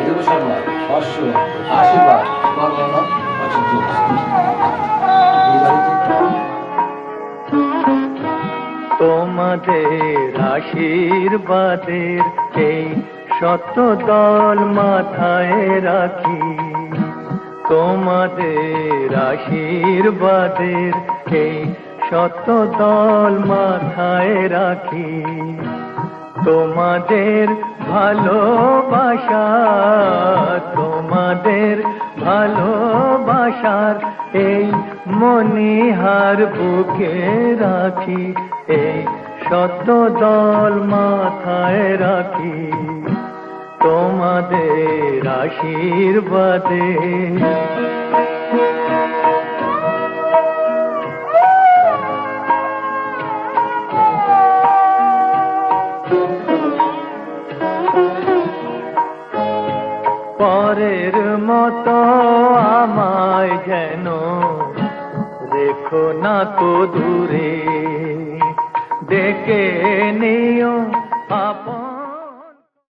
দেব শর্মা অশ্ব আশীর্বাদ বর্ণনা অচিন্ত তোমাদের আশীর্বাদের এই শত দল মাথায় রাখি, তোমাদের আশীর্বাদের এই শত দল মাথায় রাখি। তোমাদের ভালোবাসা, তোমাদের ভালোবাসার এই মনিহার বুকে রাখি, এই শত দল মাথায় রাখি তোমাদের আশীর্বাদে। পরের মতো আমায় যেন রেখো না তো দূরে, ডেকে নিও আপন।